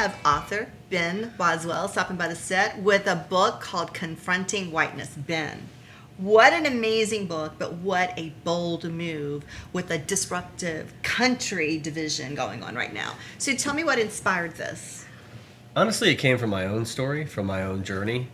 have author Ben Boswell stopping by the set with a book called Confronting Whiteness. Ben, what an amazing book, but what a bold move with a disruptive country division going on right now. So tell me what inspired this. Honestly, it came from my own story, from my own journey.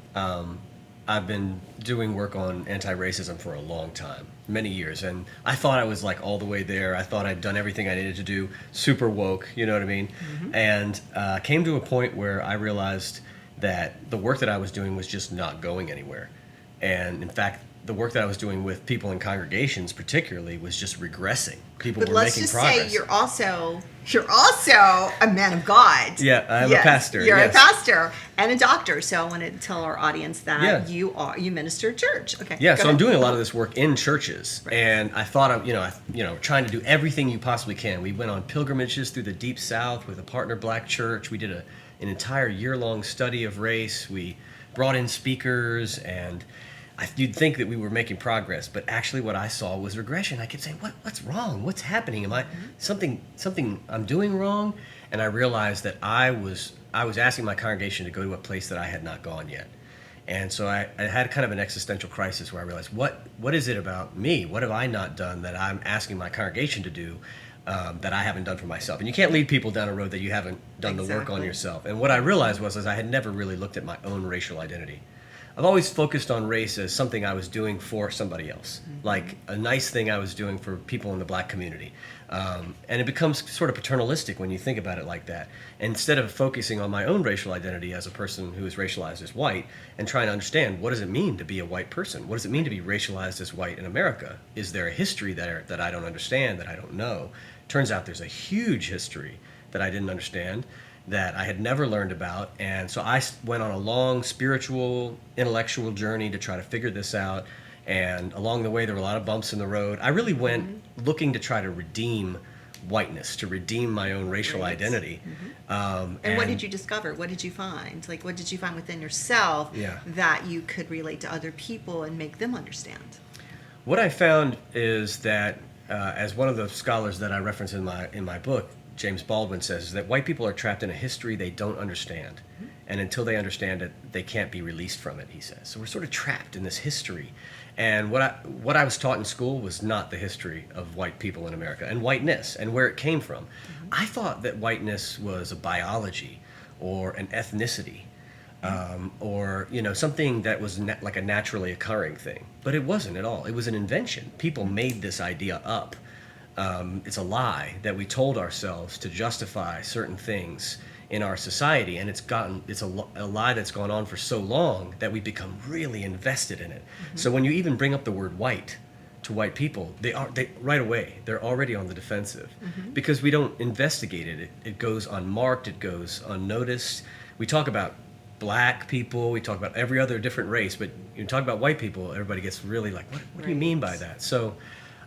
I've been doing work on anti-racism for a long time, many years, and I thought I was like all the way there. I thought I'd done everything I needed to do, super woke, you know what I mean? Mm-hmm. And came to a point where I realized that the work that I was doing was just not going anywhere. And in fact, the work that I was doing with people in congregations particularly was just regressing. People were making progress. But let's just say you're also a man of God. Yeah, I'm a pastor. You're a pastor and a doctor. So I want to tell our audience that you minister at church. Okay. Yeah, so I'm doing a lot of this work in churches, right. And I thought I'm trying to do everything you possibly can. We went on pilgrimages through the Deep South with a partner black church. We did an entire year-long study of race. We brought in speakers, and you'd think that we were making progress, but actually what I saw was regression. I kept saying, what's wrong? What's happening? Am I something I'm doing wrong? And I realized that I was asking my congregation to go to a place that I had not gone yet. And so I had kind of an existential crisis where I realized, what is it about me? What have I not done that I'm asking my congregation to do that I haven't done for myself? And you can't lead people down a road that you haven't done the work on yourself. And what I realized was I had never really looked at my own racial identity. I've always focused on race as something I was doing for somebody else, like a nice thing I was doing for people in the black community. And it becomes sort of paternalistic when you think about it like that. And instead of focusing on my own racial identity as a person who is racialized as white and trying to understand, what does it mean to be a white person? What does it mean to be racialized as white in America? Is there a history there that I don't understand, that I don't know? Turns out there's a huge history that I didn't understand, that I had never learned about. And so I went on a long spiritual, intellectual journey to try to figure this out. And along the way, there were a lot of bumps in the road. I really went looking to try to redeem whiteness, to redeem my own racial identity. And what did you discover? What did you find? Like, what did you find within yourself that you could relate to other people and make them understand? What I found is that, as one of the scholars that I reference in my book, James Baldwin, says that white people are trapped in a history they don't understand. And until they understand it, they can't be released from it, he says. So we're sort of trapped in this history. And what I was taught in school was not the history of white people in America and whiteness and where it came from. I thought that whiteness was a biology or an ethnicity, or something that was like a naturally occurring thing. But it wasn't at all. It was an invention. People made this idea up. It's a lie that we told ourselves to justify certain things in our society, and it's a lie that's gone on for so long that we become really invested in it. So when you even bring up the word white to white people, they right away they're already on the defensive because we don't investigate it. It goes unmarked, it goes unnoticed. We talk about black people, we talk about every other different race, but you talk about white people, everybody gets really like, what do you mean by that? So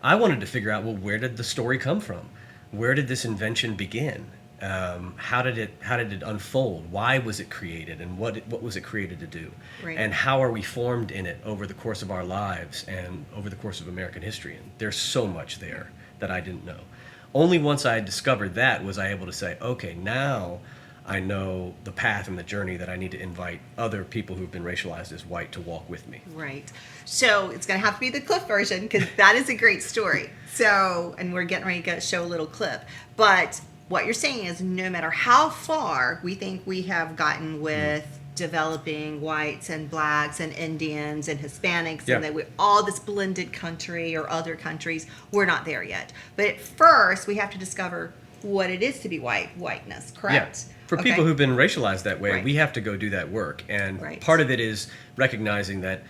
I wanted to figure out, well, where did the story come from? Where did this invention begin? How did it unfold? Why was it created, and what was it created to do? Right. And how are we formed in it over the course of our lives and over the course of American history? And there's so much there that I didn't know. Only once I had discovered that was I able to say, okay, now I know the path and the journey that I need to invite other people who've been racialized as white to walk with me. Right. So it's going to have to be the clip version because that is a great story. So, and we're getting ready to show a little clip. But what you're saying is no matter how far we think we have gotten with developing whites and blacks and Indians and Hispanics and that we're all this blended country or other countries, we're not there yet. But at first, we have to discover what it is to be whiteness, correct? Yeah. For people who've been racialized that way, we have to go do that work. And part of it is recognizing that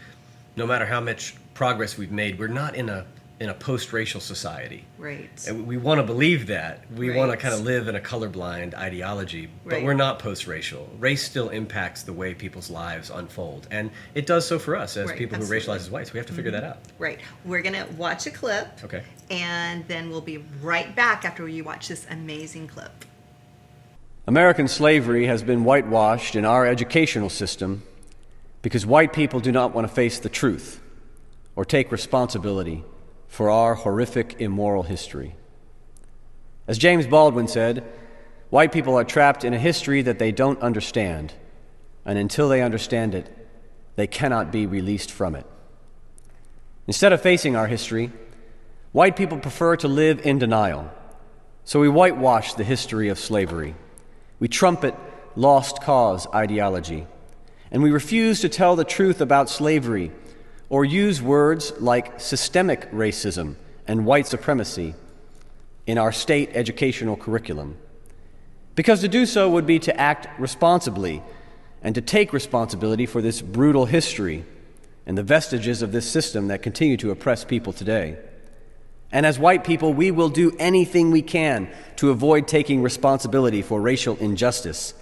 no matter how much progress we've made, we're not in a post-racial society. Right. And we want to believe that. We want to kind of live in a colorblind ideology, but we're not post-racial. Race still impacts the way people's lives unfold. And it does so for us as people who are racialized as whites. We have to figure that out. Right. We're going to watch a clip. Okay. And then we'll be right back after you watch this amazing clip. American slavery has been whitewashed in our educational system because white people do not want to face the truth or take responsibility for our horrific immoral history. As James Baldwin said, White people are trapped in a history that they don't understand, and until they understand it, they cannot be released from it. Instead of facing our history, white people prefer to live in denial. So we whitewash the history of slavery. We trumpet lost cause ideology. And we refuse to tell the truth about slavery or use words like systemic racism and white supremacy in our state educational curriculum. Because to do so would be to act responsibly and to take responsibility for this brutal history and the vestiges of this system that continue to oppress people today. And as white people, we will do anything we can to avoid taking responsibility for racial injustice.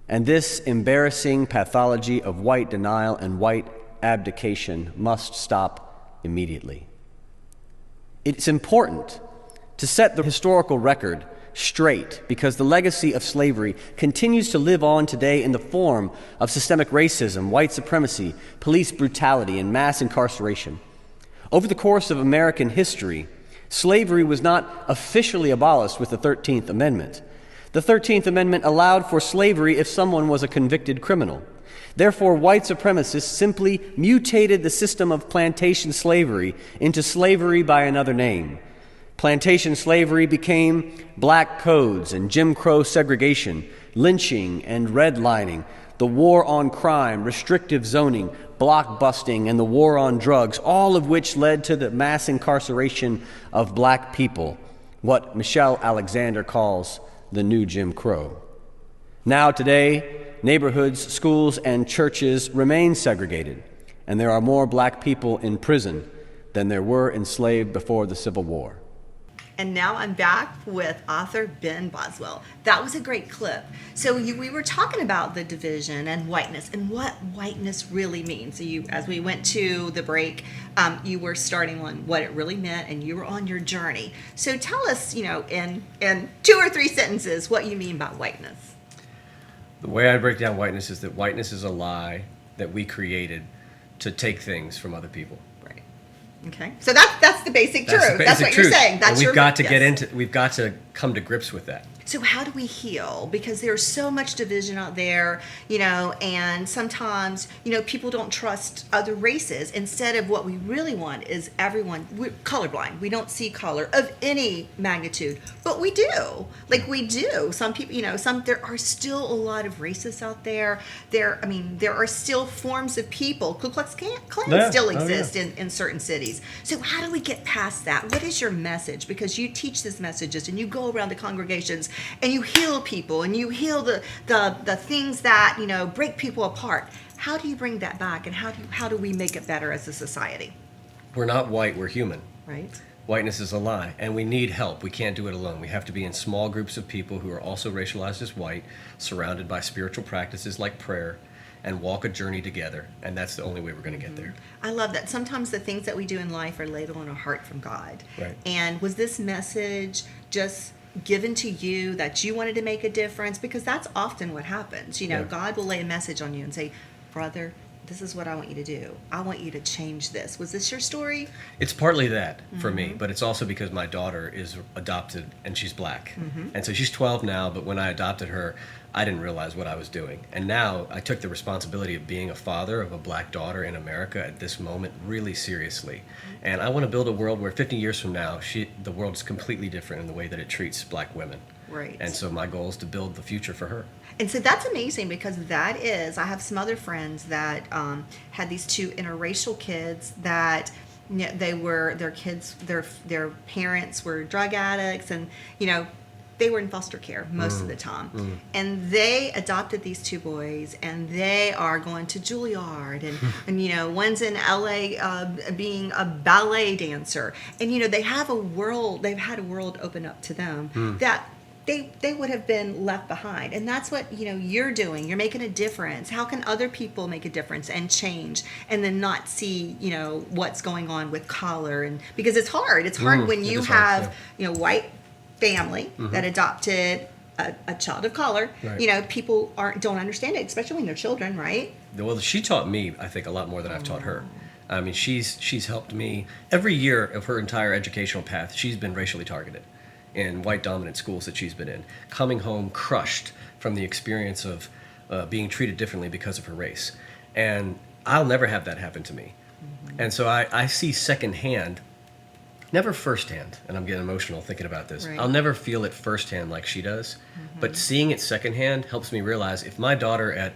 And this embarrassing pathology of white denial and white abdication must stop immediately. It's important to set the historical record straight because the legacy of slavery continues to live on today in the form of systemic racism, white supremacy, police brutality, and mass incarceration. Over the course of American history, slavery was not officially abolished with the 13th Amendment. The 13th Amendment allowed for slavery if someone was a convicted criminal. Therefore, white supremacists simply mutated the system of plantation slavery into slavery by another name. Plantation slavery became black codes and Jim Crow segregation, lynching and redlining, the war on crime, restrictive zoning, block busting, and the war on drugs, all of which led to the mass incarceration of black people, what Michelle Alexander calls the new Jim Crow. Now, today, neighborhoods, schools, and churches remain segregated, and there are more black people in prison than there were enslaved before the Civil War. And now I'm back with author Ben Boswell. That was a great clip. So we were talking about the division and whiteness and what whiteness really means. So as we went to the break, you were starting on what it really meant and you were on your journey. So tell us, in 2 or 3 sentences, what you mean by whiteness. The way I break down whiteness is that whiteness is a lie that we created to take things from other people. Okay, so that's the basic truth. That's what truth. You're saying. That's and we've got to yes. we've got to come to grips with that. So how do we heal? Because there's so much division out there, and sometimes, people don't trust other races. Instead of what we really want is everyone, we're colorblind. We don't see color of any magnitude, but we do. Like we do. Some people, there are still a lot of racists out there. There are still forms of people. Ku Klux Klan still exists in certain cities. So how do we get past that? What is your message? Because you teach these messages and you go around the congregations and you heal people and you heal the things that break people apart. How do you bring that back, and how do we make it better as a society? We're not white, we're human. Right. Whiteness is a lie, and we need help. We can't do it alone. We have to be in small groups of people who are also racialized as white, surrounded by spiritual practices like prayer, and walk a journey together, and that's the only way we're going to get there. I love that. Sometimes the things that we do in life are laid on our heart from God. Right. And was this message just given to you that you wanted to make a difference? Because that's often what happens. God will lay a message on you and say, brother, this is what I want you to do. I want you to change this. Was this your story? It's partly that for me, but it's also because my daughter is adopted and she's black. And so she's 12 now, but when I adopted her, I didn't realize what I was doing. And now I took the responsibility of being a father of a black daughter in America at this moment really seriously. And I want to build a world where 50 years from now, the world is completely different in the way that it treats black women. Right. And so my goal is to build the future for her. And so that's amazing, because I have some other friends that had these 2 interracial kids that their parents were drug addicts, and they were in foster care most of the time. And they adopted these 2 boys, and they are going to Juilliard, and one's in LA being a ballet dancer. And they've had a world open up to them that they would have been left behind. And that's what you're doing. You're making a difference. How can other people make a difference and change, and then not see what's going on with color? And because it's hard when you have white family that adopted a child of color. Right. People don't understand it, especially when they're children, right? Well, she taught me, I think, a lot more than I've taught her. I mean, she's helped me every year of her entire educational path. She's been racially targeted. in white dominant schools that she's been in, coming home crushed from the experience of being treated differently because of her race. And I'll never have that happen to me. And so I see secondhand, never firsthand, and I'm getting emotional thinking about this. Right. I'll never feel it firsthand like she does, but seeing it secondhand helps me realize if my daughter at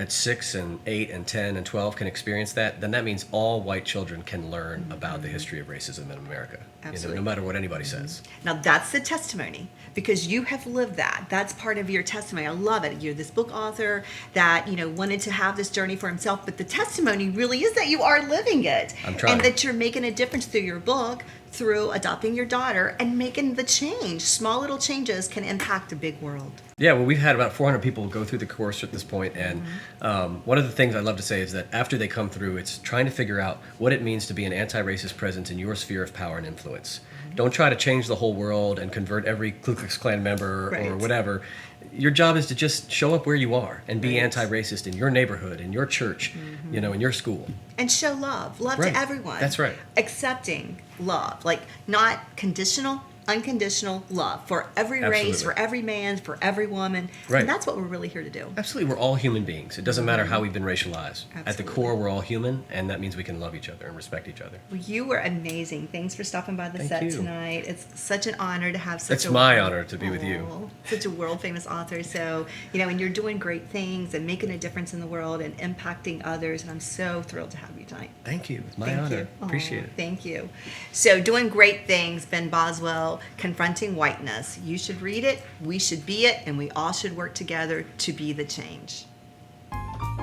6 and 8 and 10 and 12 can experience that, then that means all white children can learn about the history of racism in America. Absolutely. No matter what anybody says. Now that's the testimony, because you have lived that. That's part of your testimony. I love it. You're this book author that, wanted to have this journey for himself, but the testimony really is that you are living it. I'm trying. And that you're making a difference through your book, through adopting your daughter and making the change. Small little changes can impact a big world. Yeah, well, we've had about 400 people go through the course at this point, and one of the things I love to say is that after they come through, it's trying to figure out what it means to be an anti-racist presence in your sphere of power and influence. Don't try to change the whole world and convert every Ku Klux Klan member or whatever. Your job is to just show up where you are and be anti-racist in your neighborhood, in your church, in your school. And show love to everyone. That's right. Accepting love, like not conditional, unconditional love for every race, Absolutely. for every man, for every woman. Right. And that's what we're really here to do. Absolutely, we're all human beings. It doesn't matter how we've been racialized. At the Absolutely. core, we're all human, and that means we can love each other and respect each other. Well, you were amazing. Thanks for stopping by the Thank set you. tonight. It's such an honor to have such It's my honor to be with you. Such a world famous author. So, and you're doing great things and making a difference in the world and impacting others. And I'm so thrilled to have you tonight. Thank you. It's my Thank honor. you. Appreciate Aw, it. Thank you. So, doing great things, Ben Boswell, Confronting Whiteness. You should read it, we should be it, and we all should work together to be the change.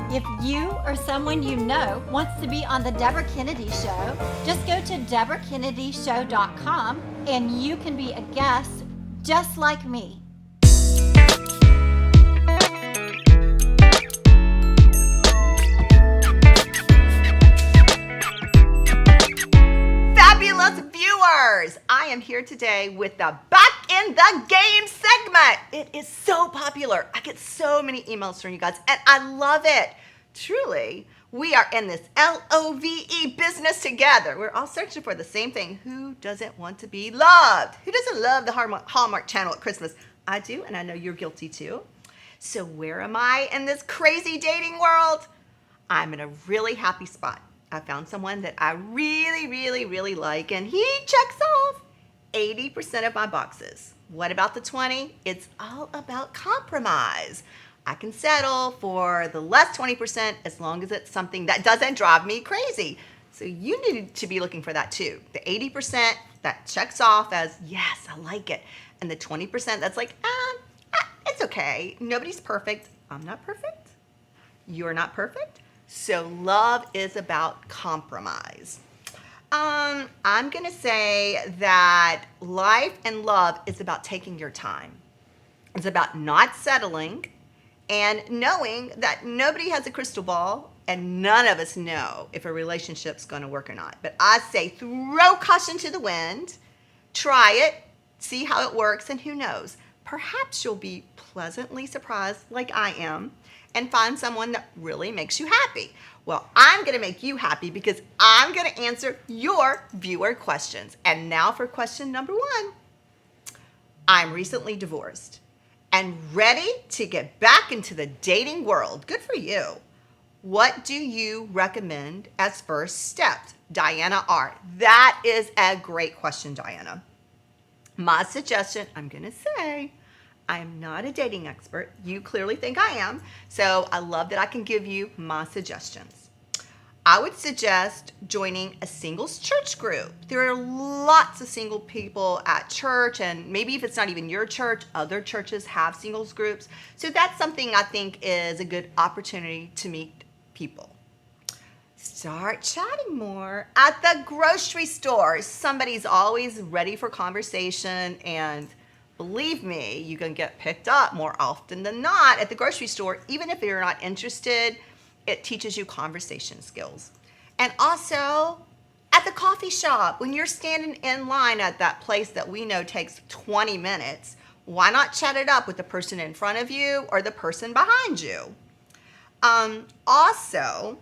If you or someone you know wants to be on the Debra Kennedy Show, just go to DebraKennedyShow.com and you can be a guest just like me. Fabulous viewers! I am here today with the Back in the Game segment. It is so popular. I get so many emails from you guys, and I love it. Truly, we are in this LOVE business together. We're all searching for the same thing. Who doesn't want to be loved? Who doesn't love the Hallmark Channel at Christmas? I do, and I know you're guilty too. So where am I in this crazy dating world? I'm in a really happy spot. I found someone that I really, really, really like, and he checks off 80% of my boxes. What about the 20? It's all about compromise. I can settle for the less 20% as long as it's something that doesn't drive me crazy. So you need to be looking for that too. The 80% that checks off as, yes, I like it. And the 20% that's like, it's okay. Nobody's perfect. I'm not perfect. You're not perfect. So love is about compromise. I'm going to say that life and love is about taking your time. It's about not settling and knowing that nobody has a crystal ball and none of us know if a relationship's going to work or not. But I say throw caution to the wind, try it, see how it works, and who knows? Perhaps you'll be pleasantly surprised like I am and find someone that really makes you happy. Well, I'm going to make you happy because I'm going to answer your viewer questions. And now for question number 1. I'm recently divorced and ready to get back into the dating world. Good for you. What do you recommend as first steps? Diana R. That is a great question, Diana. My suggestion, I'm going to say, I am not a dating expert. You clearly think I am. So I love that I can give you my suggestions. I would suggest joining a singles church group. There are lots of single people at church, and maybe if it's not even your church, other churches have singles groups. So that's something I think is a good opportunity to meet people. Start chatting more at the grocery store. Somebody's always ready for conversation, and believe me, you can get picked up more often than not at the grocery store. Even if you're not interested, it teaches you conversation skills. And also at the coffee shop, when you're standing in line at that place that we know takes 20 minutes, why not chat it up with the person in front of you or the person behind you? Also,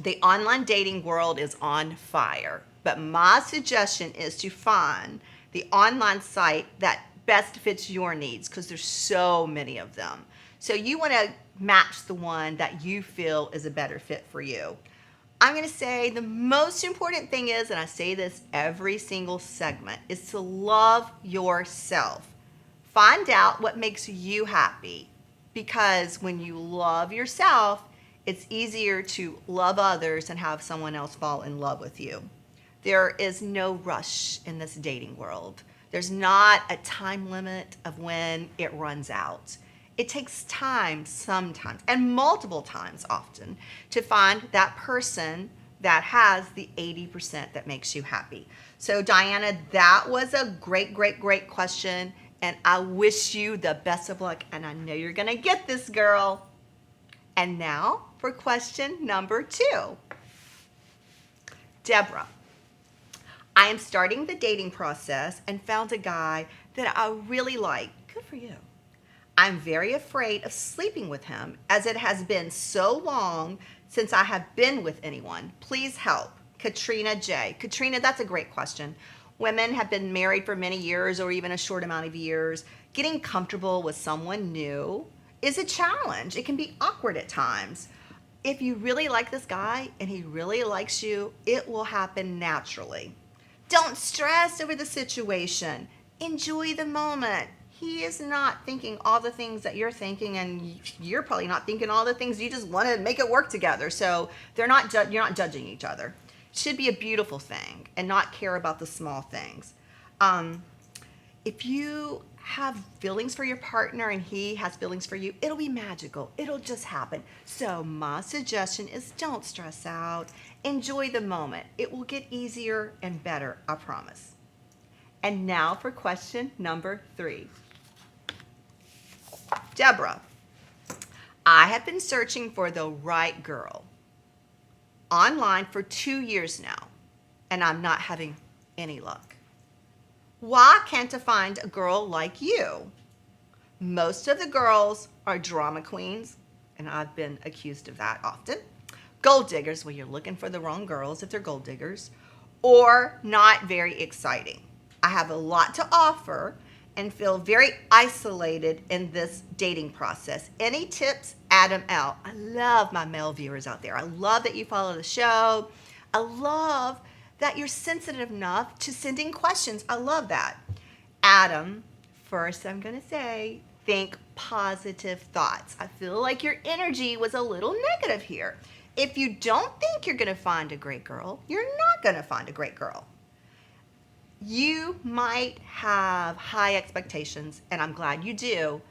the online dating world is on fire, but my suggestion is to find the online site that best fits your needs, because there's so many of them. So you want to match the one that you feel is a better fit for you. I'm going to say the most important thing is, and I say this every single segment, is to love yourself. Find out what makes you happy, because when you love yourself, it's easier to love others and have someone else fall in love with you. There is no rush in this dating world. There's not a time limit of when it runs out. It takes time sometimes, and multiple times often, to find that person that has the 80% that makes you happy. So Diana, that was a great, great, great question. And I wish you the best of luck. And I know you're going to get this, girl. And now for question number 2. Debra, I am starting the dating process and found a guy that I really like. Good for you. I'm very afraid of sleeping with him, as it has been so long since I have been with anyone. Please help. Katrina J. Katrina, that's a great question. Women have been married for many years or even a short amount of years. Getting comfortable with someone new is a challenge. It can be awkward at times. If you really like this guy and he really likes you, it will happen naturally. Don't stress over the situation. Enjoy the moment. He is not thinking all the things that you're thinking, and you're probably not thinking all the things. You just want to make it work together. So you're not judging each other. It should be a beautiful thing and not care about the small things. If you have feelings for your partner and he has feelings for you, it'll be magical. It'll just happen. So my suggestion is don't stress out. Enjoy the moment. It will get easier and better, I promise. And now for question number 3. Debra, I have been searching for the right girl online for 2 years now, and I'm not having any luck. Why can't I find a girl like you? Most of the girls are drama queens, and I've been accused of that often. Gold diggers, well, you're looking for the wrong girls if they're gold diggers, or not very exciting. I have a lot to offer and feel very isolated in this dating process. Any tips? Adam L. I love my male viewers out there. I love that you follow the show. I love that you're sensitive enough to sending questions. I love that. Adam, first I'm going to say, think positive thoughts. I feel like your energy was a little negative here. If you don't think you're going to find a great girl, you're not going to find a great girl. You might have high expectations, and I'm glad you do,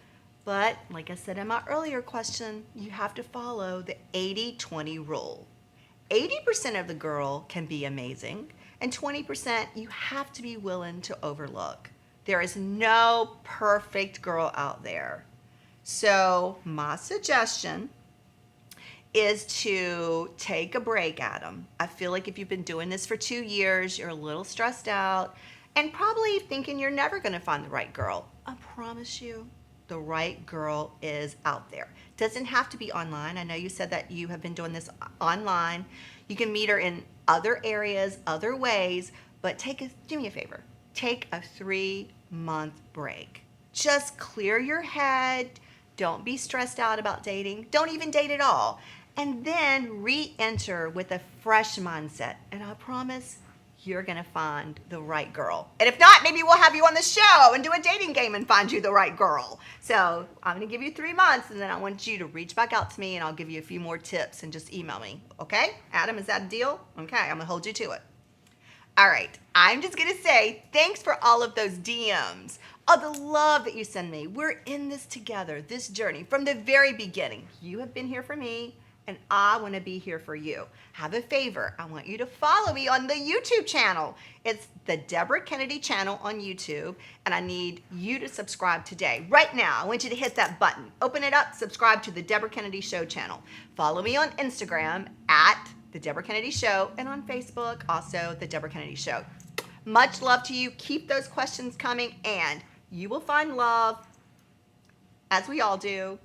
but like I said in my earlier question, you have to follow the 80-20 rule. 80% of the girl can be amazing, and 20% you have to be willing to overlook. There is no perfect girl out there. So my suggestion is to take a break, Adam. I feel like if you've been doing this for 2 years, you're a little stressed out and probably thinking you're never going to find the right girl. I promise you, the right girl is out there. Doesn't have to be online. I know you said that you have been doing this online. You can meet her in other areas, other ways, but do me a favor. Take a 3-month break. Just clear your head. Don't be stressed out about dating. Don't even date at all. And then re-enter with a fresh mindset. And I promise you're going to find the right girl. And if not, maybe we'll have you on the show and do a dating game and find you the right girl. So I'm going to give you 3 months, and then I want you to reach back out to me, and I'll give you a few more tips and just email me. Okay? Adam, is that a deal? Okay, I'm going to hold you to it. All right. I'm just going to say thanks for all of those DMs. All the love that you send me. We're in this together, this journey from the very beginning. You have been here for me, and I want to be here for you. Have a favor. I want you to follow me on the YouTube channel. It's the Debra Kennedy channel on YouTube, and I need you to subscribe today. Right now, I want you to hit that button. Open it up, subscribe to the Debra Kennedy Show channel. Follow me on Instagram at the Debra Kennedy Show, and on Facebook, also the Debra Kennedy Show. Much love to you. Keep those questions coming, and you will find love, as we all do.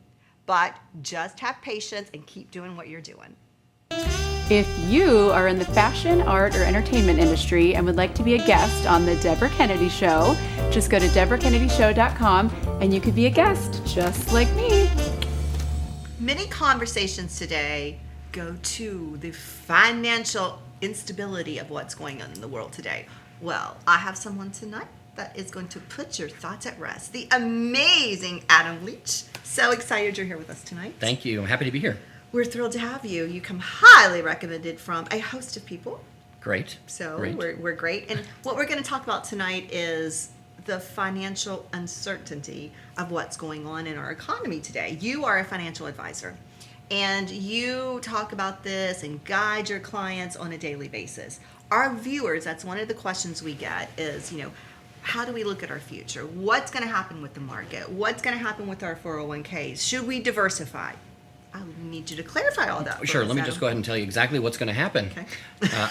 But just have patience and keep doing what you're doing. If you are in the fashion, art, or entertainment industry and would like to be a guest on The Debra Kennedy Show, just go to DebraKennedyShow.com and you could be a guest just like me. Many conversations today go to the financial instability of what's going on in the world today. Well, I have someone tonight that is going to put your thoughts at rest. The amazing Adam Leach. So excited you're here with us tonight. Thank you. I'm happy to be here. We're thrilled to have you. You come highly recommended from a host of people. Great. So Great. We're great. And what we're going to talk about tonight is the financial uncertainty of what's going on in our economy today. You are a financial advisor, and you talk about this and guide your clients on a daily basis. Our viewers, that's one of the questions we get is, how do we look at our future? What's going to happen with the market? What's going to happen with our 401ks? Should we diversify? I need you to clarify all that. Sure. Let me just go ahead and tell you exactly what's going to happen. Okay.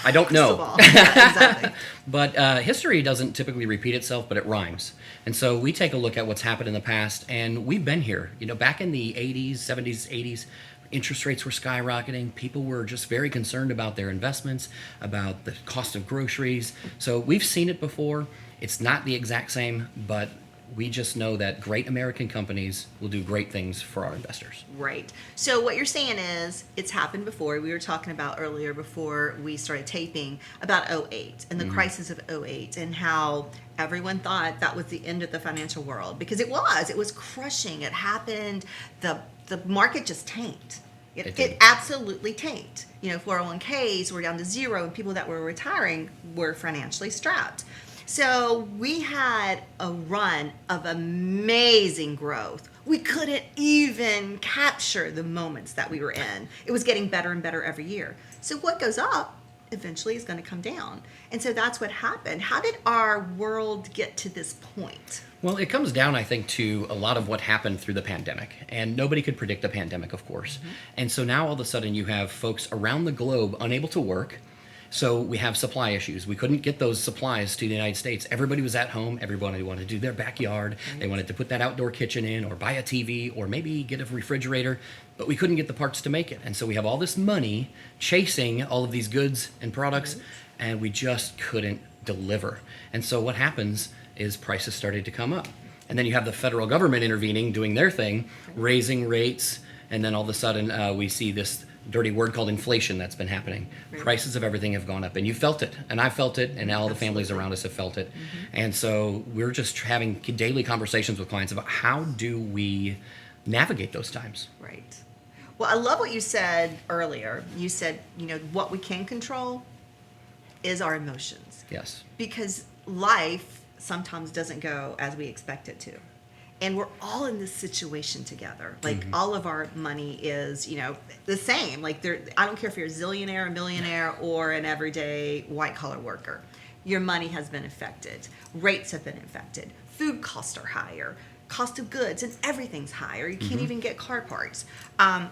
I don't know. Yeah, exactly. But history doesn't typically repeat itself, but it rhymes. And so we take a look at what's happened in the past, and we've been here. Back in the 80s, 70s, 80s, interest rates were skyrocketing. People were just very concerned about their investments, about the cost of groceries. So we've seen it before. It's not the exact same, but we just know that great American companies will do great things for our investors. Right. So what you're saying is it's happened before. We were talking about earlier before we started taping about 2008 and the crisis of 2008 and how everyone thought that was the end of the financial world because it was crushing. It happened. The market just tanked. It absolutely tanked. 401ks were down to zero and people that were retiring were financially strapped. So we had a run of amazing growth. We couldn't even capture the moments that we were in. It was getting better and better every year. So what goes up eventually is going to come down. And so that's what happened. How did our world get to this point? Well, it comes down, I think, to a lot of what happened through the pandemic. And nobody could predict the pandemic, of course. And so now all of a sudden you have folks around the globe unable to work. So we have supply issues. We couldn't get those supplies to the United States. Everybody was at home. Everybody wanted to do their backyard. They wanted to put that outdoor kitchen in or buy a TV or maybe get a refrigerator, but we couldn't get the parts to make it. And so we have all this money chasing all of these goods and products, and we just couldn't deliver. And so what happens is prices started to come up. And then you have the federal government intervening, doing their thing, raising rates, and then all of a sudden we see this dirty word called inflation that's been happening. Right. Prices of everything have gone up, and you felt it, and I felt it, and all the families around us have felt it. And so we're just having daily conversations with clients about how do we navigate those times. Right. Well, I love what you said earlier. You said, what we can control is our emotions. Yes. Because life sometimes doesn't go as we expect it to. And we're all in this situation together. Like all of our money is, the same. Like I don't care if you're a zillionaire, a millionaire, or an everyday white collar worker. Your money has been affected. Rates have been affected. Food costs are higher. Cost of goods and everything's higher. You can't even get car parts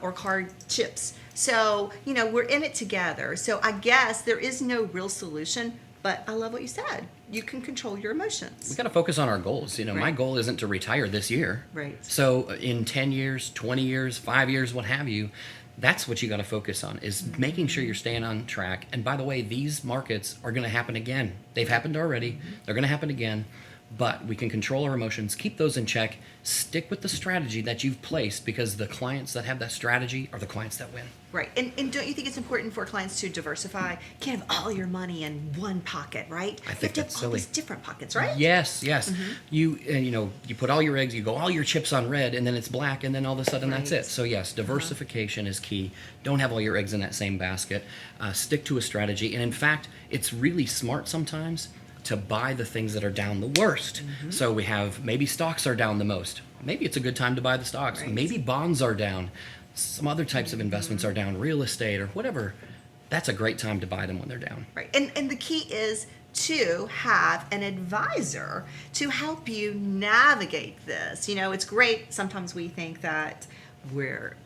or car chips. So, we're in it together. So I guess there is no real solution. But I love what you said. You can control your emotions. We got to focus on our goals. Right. My goal isn't to retire this year. Right. So in 10 years, 20 years, 5 years, what have you, that's what you got to focus on is making sure you're staying on track. And by the way, these markets are going to happen again. They've happened already. They're going to happen again. But we can control our emotions, keep those in check, stick with the strategy that you've placed because the clients that have that strategy are the clients that win. Right. And don't you think it's important for clients to diversify? You can't have all your money in one pocket, right? I think you have to that's have silly. all these different pockets, right? Yes. You put all your eggs, you go all your chips on red, and then it's black, and then all of a sudden that's it. So yes, diversification is key. Don't have all your eggs in that same basket. Stick to a strategy. And in fact, it's really smart sometimes to buy the things that are down the worst. So we have maybe stocks are down the most. Maybe it's a good time to buy the stocks. Right. Maybe bonds are down. Some other types of investments are down, real estate or whatever. That's a great time to buy them when they're down. Right. And the key is to have an advisor to help you navigate this. It's great. Sometimes we think that we're,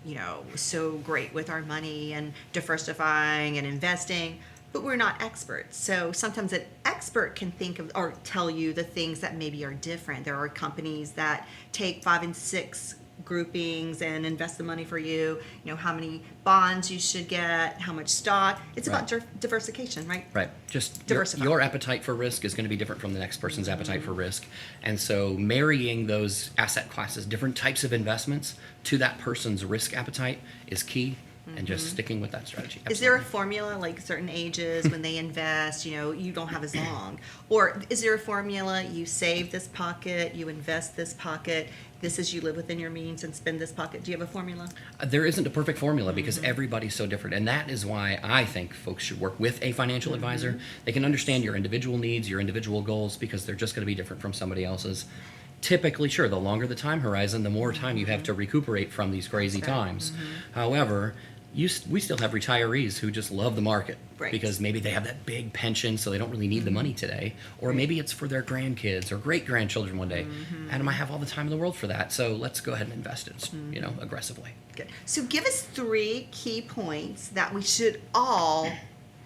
so great with our money and diversifying and investing, but we're not experts. So sometimes an expert can think of or tell you the things that maybe are different. There are companies that take 5 and 6 groupings and invest the money for you. You know, how many bonds you should get, how much stock. It's about diversification, right? Right. Just Diversify. your appetite for risk is going to be different from the next person's appetite for risk. And so marrying those asset classes, different types of investments to that person's risk appetite is key. And just sticking with that strategy. Is there a formula, like certain ages when they invest, you know, you don't have as long? Or is there a formula, you save this pocket, you invest this pocket, this is you live within your means and spend this pocket? Do you have a formula? There isn't a perfect formula because everybody's so different. And that is why I think folks should work with a financial advisor. They can understand your individual needs, your individual goals, because they're just going to be different from somebody else's. Typically, sure, the longer the time horizon, the more time you have to recuperate from these crazy times. However, we still have retirees who just love the market because maybe they have that big pension, so they don't really need the money today, or maybe it's for their grandkids or great grandchildren one day. Adam, I have all the time in the world for that, so let's go ahead and invest it, you know, aggressively. Good. So give us 3 key points that we should all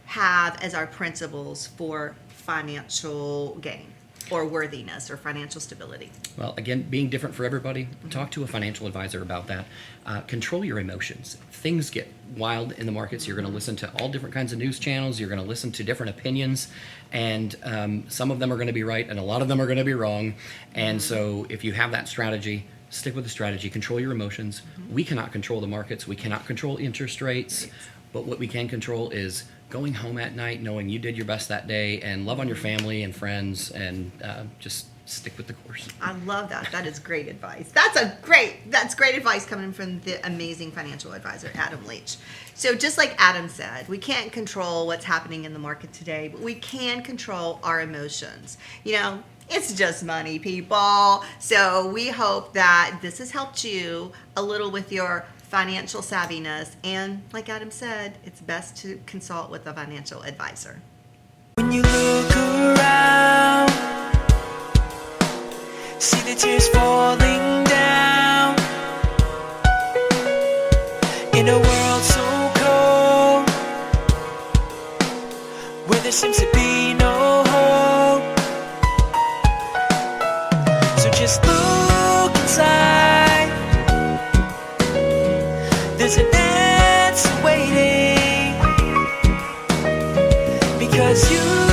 have as our principles for financial gain or worthiness or financial stability. Well, again, being different for everybody, talk to a financial advisor about that. Control your emotions. Things get wild in the markets. You're going to listen to all different kinds of news channels. You're going to listen to different opinions, and some of them are going to be right, and a lot of them are going to be wrong. And so if you have that strategy, stick with the strategy. Control your emotions. We cannot control the markets. We cannot control interest rates. But what we can control is going home at night knowing you did your best that day, and love on your family and friends, and just stick with the course. I love that. That is great advice. That's great advice coming from the amazing financial advisor, Adam Leach. So just like Adam said, we can't control what's happening in the market today, but we can control our emotions. You know, it's just money, people. So we hope that this has helped you a little with your financial savviness. And like Adam said, it's best to consult with a financial advisor. When you look around, see the tears falling down in a world so cold, where there seems to be no hope. So just look inside, there's an answer waiting, because you